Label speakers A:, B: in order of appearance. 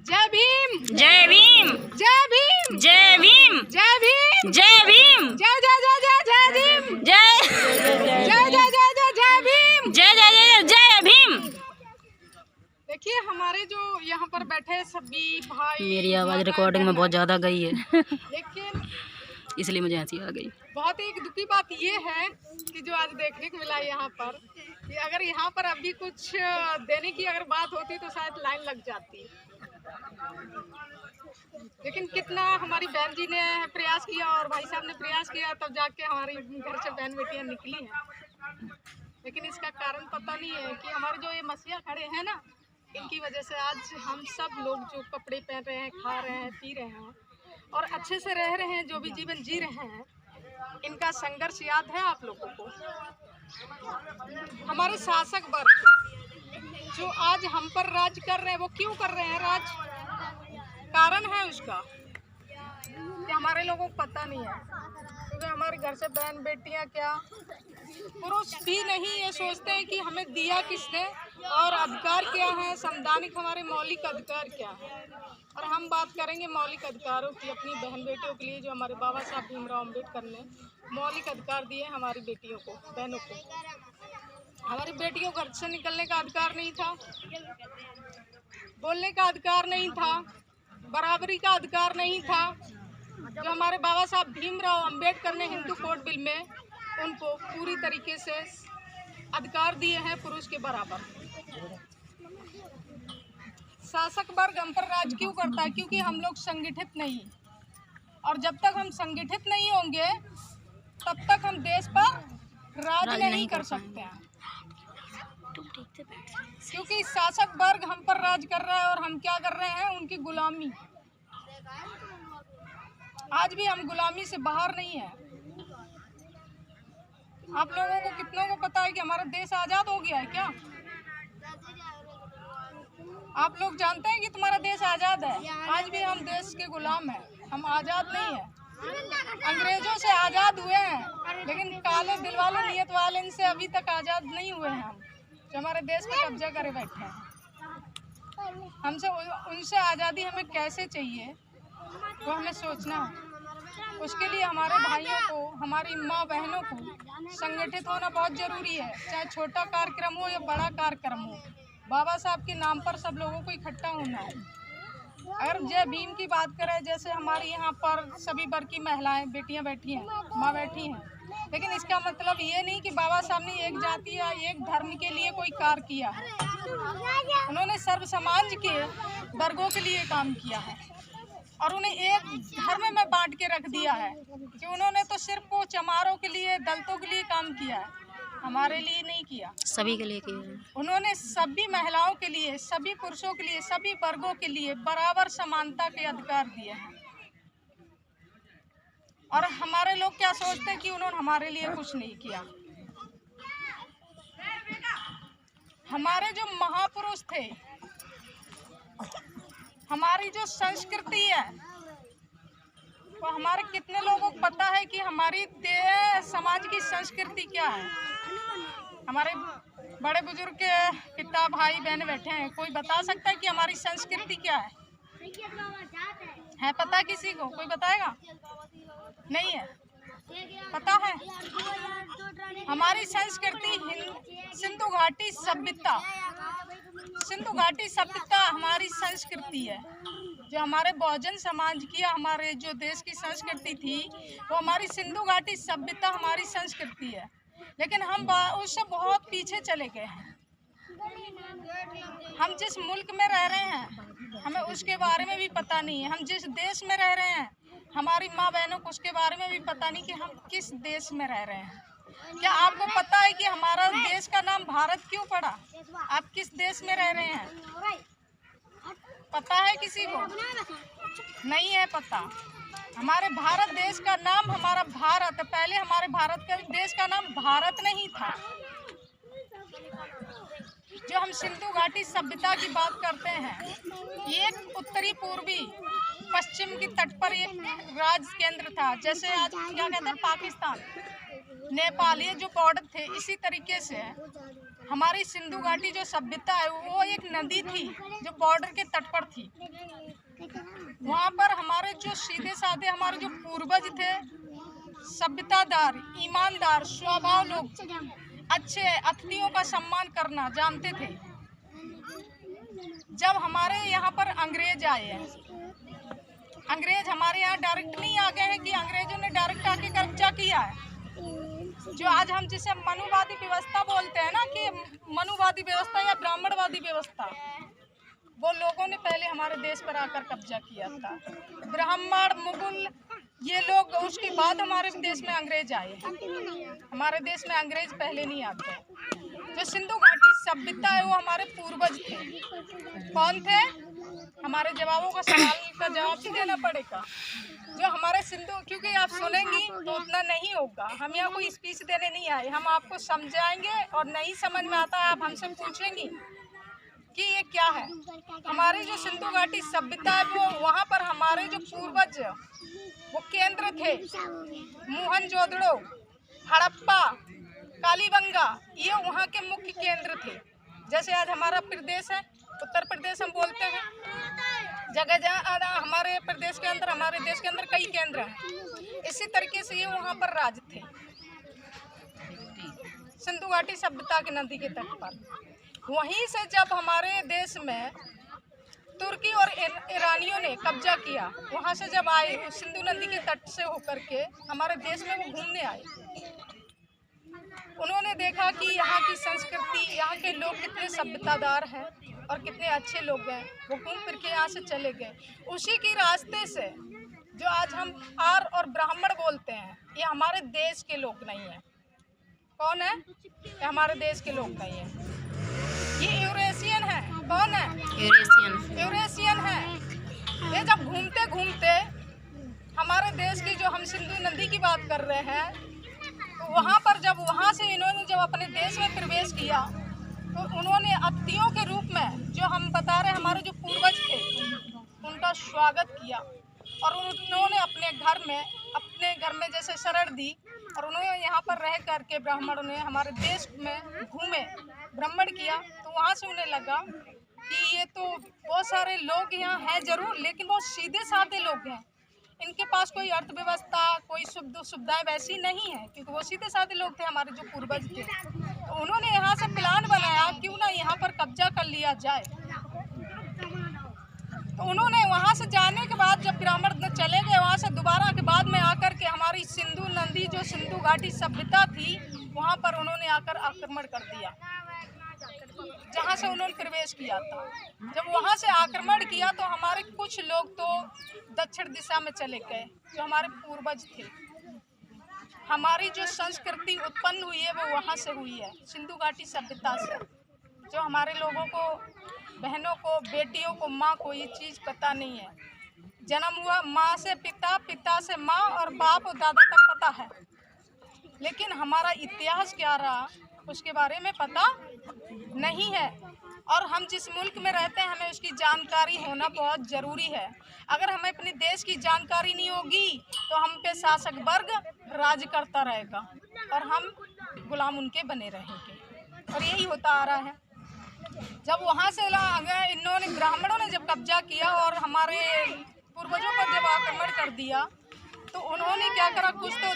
A: जय भीम,
B: जय भीम,
A: जय भीम,
B: जय भीम,
A: जय भीम,
B: जय भीम,
A: जय जय जय जय जय भीम,
B: जय
A: जय जय जय जय जय भीम,
B: जय जय जय जय भीम।
A: देखिए हमारे जो यहाँ पर बैठे सभी भाई,
B: मेरी आवाज़ रिकॉर्डिंग में बहुत ज़्यादा गई है
A: लेकिन
B: इसलिए मुझे हंसी आ गई।
A: बहुत ही दुखी बात ये है कि जो आज देखने को मिला यहाँ पर कि अगर यहाँ पर अभी कुछ देने की अगर बात होती तो शायद लाइन लग जाती, लेकिन कितना हमारी बहन जी ने प्रयास किया और भाई साहब ने प्रयास किया तब जाके हमारी घर से बहन बेटियां निकली हैं। लेकिन इसका कारण पता नहीं है कि हमारे जो ये मसीहा खड़े हैं ना, इनकी वजह से आज हम सब लोग जो कपड़े पहन रहे हैं, खा रहे हैं, पी रहे हैं और अच्छे से रह रहे हैं, जो भी जीवन जी रहे हैं, इनका संघर्ष याद है आप लोगों को। हमारे शासक वर्ग जो आज हम पर राज कर रहे हैं, वो क्यों कर रहे हैं राज? कारण है उसका कि हमारे लोगों को पता नहीं है, क्योंकि हमारे घर से बहन बेटियां क्या पुरुष भी नहीं ये सोचते हैं कि हमें दिया किसने और अधिकार क्या है, संवैधानिक हमारे मौलिक अधिकार क्या है। और हम बात करेंगे मौलिक अधिकारों की अपनी बहन बेटियों के लिए, जो हमारे बाबा साहब भीमराव अम्बेडकर ने मौलिक अधिकार दिए हमारी बेटियों को, बहनों को। हमारी बेटियों को घर से निकलने का अधिकार नहीं था, बोलने का अधिकार नहीं था, बराबरी का अधिकार नहीं था। जो हमारे बाबा साहब भीमराव अम्बेडकर ने हिंदू कोड बिल में उनको पूरी तरीके से अधिकार दिए हैं पुरुष के बराबर। शासक वर्ग हम पर राज क्यों करता है? क्योंकि हम लोग संगठित नहीं, और जब तक हम संगठित नहीं होंगे तब तक हम देश पर राज नहीं कर सकते हैं। क्योंकि शासक वर्ग हम पर राज कर रहा है और हम क्या कर रहे हैं? उनकी गुलामी। आज भी हम गुलामी से बाहर नहीं है। आप लोगों को कितनों को पता है कि हमारा देश आज़ाद हो गया है क्या? आप लोग जानते हैं कि तुम्हारा देश आज़ाद है? आज भी हम देश के गुलाम हैं, हम आज़ाद नहीं हैं। अंग्रेजों से आज़ाद हुए हैं, लेकिन काले दिल वाले नियत वाले इनसे अभी तक आज़ाद नहीं हुए हैं हम, जो हमारे देश पे कब्जा करे बैठे हैं। हमसे उनसे आज़ादी हमें कैसे चाहिए वो हमें सोचना है। उसके लिए हमारे भाइयों को, हमारी माँ बहनों को संगठित होना बहुत ज़रूरी है। चाहे छोटा कार्यक्रम हो या बड़ा कार्यक्रम हो, बाबा साहब के नाम पर सब लोगों को इकट्ठा होना है। अगर जय भीम की बात करें, जैसे हमारी यहाँ पर सभी वर्ग की महिलाएं बेटियां बैठी हैं, माँ बैठी हैं, लेकिन इसका मतलब ये नहीं कि बाबा साहब ने एक जाति या एक धर्म के लिए कोई कार्य किया है। उन्होंने सर्व समाज के वर्गों के लिए काम किया है और उन्हें एक धर्म में बांट के रख दिया है कि उन्होंने तो सिर्फ वो चमारों के लिए, दलितों के लिए काम किया है, हमारे लिए नहीं किया।
B: सभी के लिए किया।
A: उन्होंने सभी महिलाओं के लिए, सभी पुरुषों के लिए, सभी वर्गों के लिए बराबर समानता के अधिकार दिए हैं। और हमारे लोग क्या सोचते हैं कि उन्होंने हमारे लिए कुछ नहीं किया। हमारे जो महापुरुष थे, हमारी जो संस्कृति है, वो हमारे कितने लोगों को पता है कि हमारी समाज की संस्कृति क्या है? हमारे बड़े बुजुर्ग के पिता भाई बहन बैठे हैं, कोई बता सकता है कि हमारी संस्कृति क्या है? पता किसी को? कोई बताएगा? नहीं है पता है। हमारी संस्कृति सिंधु घाटी सभ्यता, सिंधु घाटी सभ्यता हमारी संस्कृति है। जो हमारे बहुजन समाज की, हमारे जो देश की संस्कृति थी, वो हमारी सिंधु घाटी सभ्यता हमारी संस्कृति है। लेकिन हम उससे बहुत पीछे चले गए हैं। हम जिस मुल्क में रह रहे हैं हमें उसके बारे में भी पता नहीं है। हम जिस देश में रह रहे हैं, हमारी माँ बहनों को उसके बारे में भी पता नहीं कि हम किस देश में रह रहे हैं। क्या आपको पता है कि हमारा देश का नाम भारत क्यों पड़ा? आप किस देश में रह रहे हैं? पता है किसी को? नहीं है पता। हमारे भारत देश का नाम, हमारा भारत, पहले हमारे भारत का देश का नाम भारत नहीं था। जो हम सिंधु घाटी सभ्यता की बात करते हैं, ये एक उत्तरी पूर्वी पश्चिम की तट पर एक राज्य केंद्र था। जैसे आज क्या कहते हैं पाकिस्तान, नेपाल, ये जो बॉर्डर थे, इसी तरीके से हमारी सिंधु घाटी जो सभ्यता है वो एक नदी थी जो बॉर्डर के तट पर थी। वहाँ पर हमारे जो सीधे साधे हमारे जो पूर्वज थे, सभ्यतादार, ईमानदार स्वभाव लोग, अच्छे अतिथियों का सम्मान करना जानते थे। जब हमारे यहाँ पर अंग्रेज आए हैं, अंग्रेज हमारे यहाँ डायरेक्ट नहीं आ गए हैं कि अंग्रेजों ने डायरेक्ट आके कब्जा किया है। जो आज हम जिसे मनुवादी व्यवस्था बोलते हैं ना, कि मनुवादी व्यवस्था या ब्राह्मणवादी व्यवस्था, वो लोगों ने पहले हमारे देश पर आकर कब्जा किया था। ब्राह्मण, मुगल, ये लोग, उसके बाद हमारे देश में अंग्रेज आए। हमारे देश में अंग्रेज पहले नहीं आते। जो सिंधु घाटी सभ्यता है वो हमारे पूर्वज थे। कौन थे? हमारे जवाबों का सवाल का जवाब भी देना पड़ेगा। जो हमारे सिंधु, क्योंकि आप सुनेंगी तो उतना नहीं होगा। हम यहाँ कोई स्पीच देने नहीं आए, हम आपको समझाएंगे और नहीं समझ में आता है आप हमसे पूछेंगी कि ये क्या है। हमारी जो सिंधु घाटी सभ्यता है वो वहाँ पर हमारे जो पूर्वज वो केंद्र थे। मोहनजोदड़ो, हड़प्पा, कालीबंगा, ये वहाँ के मुख्य केंद्र थे। जैसे आज हमारा प्रदेश है उत्तर प्रदेश, हम बोलते हैं जगह जगह हमारे प्रदेश के अंदर, हमारे देश के अंदर कई केंद्र हैं। इसी तरीके से ये वहाँ पर राज थे सिंधु घाटी सभ्यता के नदी के तट पर। वहीं से जब हमारे देश में तुर्की और ईरानियों ने कब्जा किया, वहाँ से जब आए सिंधु नदी के तट से होकर के हमारे देश में वो घूमने आए, उन्होंने देखा कि यहाँ की संस्कृति, यहाँ के लोग कितने सभ्यतादार हैं और कितने अच्छे लोग हैं। वो घूम फिर के यहाँ से चले गए। उसी के रास्ते से जो आज हम आर्य और ब्राह्मण बोलते हैं, ये हमारे देश के लोग नहीं हैं। कौन है? ये हमारे देश के लोग नहीं हैं, ये यूरेशियन है। कौन है? यूरेशियन है। ये जब घूमते घूमते हमारे देश की, जो हम सिंधु नदी की बात कर रहे हैं, तो वहाँ पर जब वहाँ से इन्होंने जब अपने देश में प्रवेश किया तो उन्होंने अतिथियों के रूप में, जो हम बता रहे हैं हमारे जो पूर्वज थे, उनका स्वागत किया और उन्होंने अपने घर में जैसे शरण दी और उन्होंने यहाँ पर रह करके ब्राह्मणों ने हमारे देश में घूमे, भ्रमण किया। तो वहाँ से उन्हें लगा कि ये तो बहुत सारे लोग यहाँ हैं ज़रूर, लेकिन बहुत सीधे साधे लोग हैं, इनके पास कोई अर्थव्यवस्था, कोई सुविधाएं वैसी नहीं है, क्योंकि वो सीधे साधे लोग थे हमारे जो पूर्वज थे। तो उन्होंने यहाँ से प्लान बनाया क्यों ना यहाँ पर कब्जा कर लिया जाए। तो उन्होंने वहाँ से जाने के बाद जब ब्राह्मण चले गए, वहाँ से दोबारा के बाद में आकर के हमारी सिंधु नदी जो सिंधु घाटी सभ्यता थी, वहाँ पर उन्होंने आकर आक्रमण कर दिया, जहाँ से उन्होंने प्रवेश किया था। जब वहाँ से आक्रमण किया तो हमारे कुछ लोग तो दक्षिण दिशा में चले गए, जो हमारे पूर्वज थे। हमारी जो संस्कृति उत्पन्न हुई है वो वहाँ से हुई है, सिंधु घाटी सभ्यता से। जो हमारे लोगों को, बहनों को, बेटियों को, माँ को ये चीज़ पता नहीं है। जन्म हुआ माँ से पिता, पिता से माँ और बाप और दादा तक पता है, लेकिन हमारा इतिहास क्या रहा उसके बारे में पता नहीं है। और हम जिस मुल्क में रहते हैं हमें उसकी जानकारी होना बहुत ज़रूरी है। अगर हमें अपने देश की जानकारी नहीं होगी तो हम पे शासक वर्ग राज करता रहेगा और हम गुलाम उनके बने रहेंगे, और यही होता आ रहा है। जब वहाँ से इन्होंने, ब्राह्मणों ने जब कब्जा किया और हमारे पूर्वजों पर जब आक्रमण कर दिया, तो उन्होंने क्या करा, कुछ तो